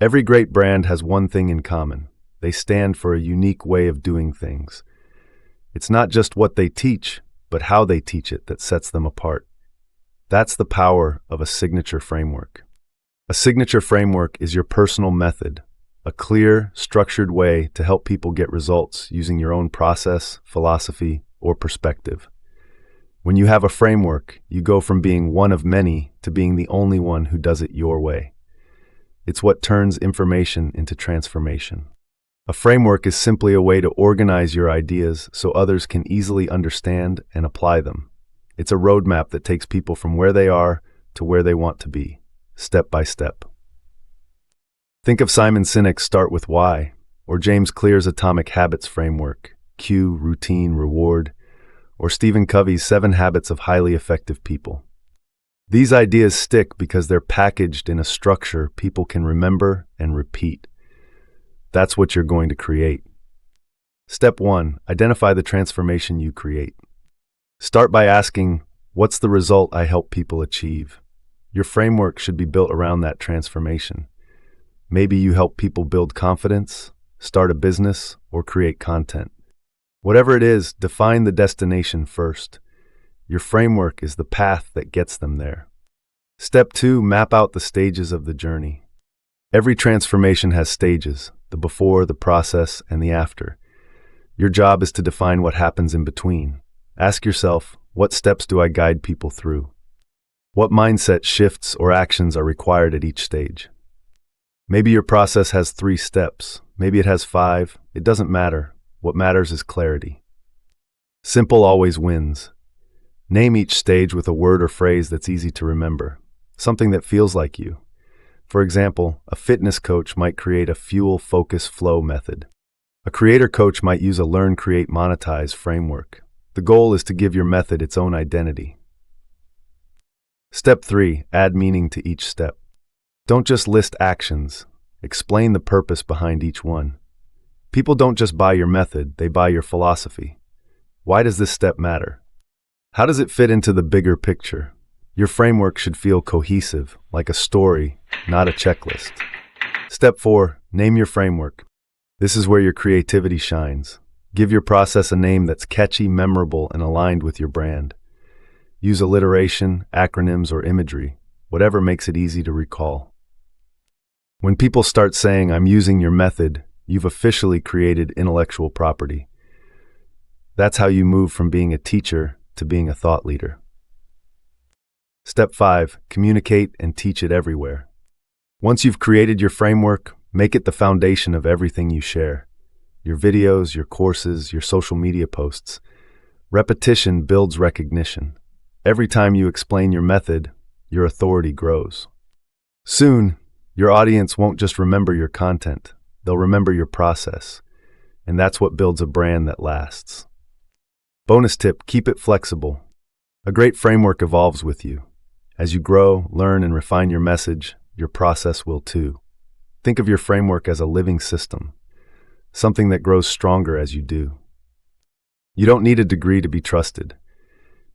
Every great brand has one thing in common. They stand for a unique way of doing things. It's not just what they teach, but how they teach it that sets them apart. That's the power of a signature framework. A signature framework is your personal method, a clear, structured way to help people get results using your own process, philosophy, or perspective. When you have a framework, you go from being one of many to being the only one who does it your way. It's what turns information into transformation. A framework is simply a way to organize your ideas so others can easily understand and apply them. It's a roadmap that takes people from where they are to where they want to be, step by step. Think of Simon Sinek's Start with Why, or James Clear's Atomic Habits framework, cue, routine, reward, or Stephen Covey's 7 Habits of Highly Effective People. These ideas stick because they're packaged in a structure people can remember and repeat. That's what you're going to create. Step 1, identify the transformation you create. Start by asking, what's the result I help people achieve? Your framework should be built around that transformation. Maybe you help people build confidence, start a business, or create content. Whatever it is, define the destination first. Your framework is the path that gets them there. Step 2, map out the stages of the journey. Every transformation has stages, the before, the process, and the after. Your job is to define what happens in between. Ask yourself, what steps do I guide people through? What mindset shifts or actions are required at each stage? Maybe your process has 3 steps. Maybe it has 5. It doesn't matter. What matters is clarity. Simple always wins. Name each stage with a word or phrase that's easy to remember, something that feels like you. For example, a fitness coach might create a fuel, focus, flow method. A creator coach might use a learn, create, monetize framework. The goal is to give your method its own identity. Step 3, add meaning to each step. Don't just list actions. Explain the purpose behind each one. People don't just buy your method, they buy your philosophy. Why does this step matter? How does it fit into the bigger picture? Your framework should feel cohesive, like a story, not a checklist. Step 4, name your framework. This is where your creativity shines. Give your process a name that's catchy, memorable, and aligned with your brand. Use alliteration, acronyms, or imagery, whatever makes it easy to recall. When people start saying, "I'm using your method," you've officially created intellectual property. That's how you move from being a teacher to being a thought leader. Step 5, communicate and teach it everywhere. Once you've created your framework, make it the foundation of everything you share. Your videos, your courses, your social media posts. Repetition builds recognition. Every time you explain your method, your authority grows. Soon, your audience won't just remember your content, they'll remember your process. And that's what builds a brand that lasts. Bonus tip, keep it flexible. A great framework evolves with you. As you grow, learn, and refine your message, your process will too. Think of your framework as a living system, something that grows stronger as you do. You don't need a degree to be trusted.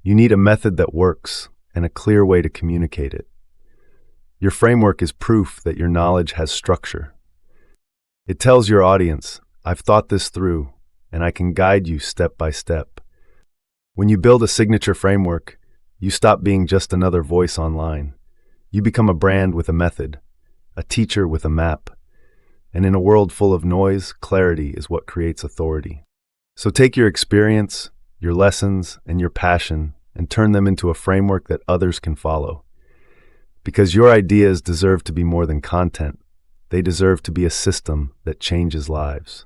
You need a method that works and a clear way to communicate it. Your framework is proof that your knowledge has structure. It tells your audience, "I've thought this through, and I can guide you step by step." When you build a signature framework, you stop being just another voice online. You become a brand with a method, a teacher with a map. And in a world full of noise, clarity is what creates authority. So take your experience, your lessons, and your passion and turn them into a framework that others can follow. Because your ideas deserve to be more than content. They deserve to be a system that changes lives.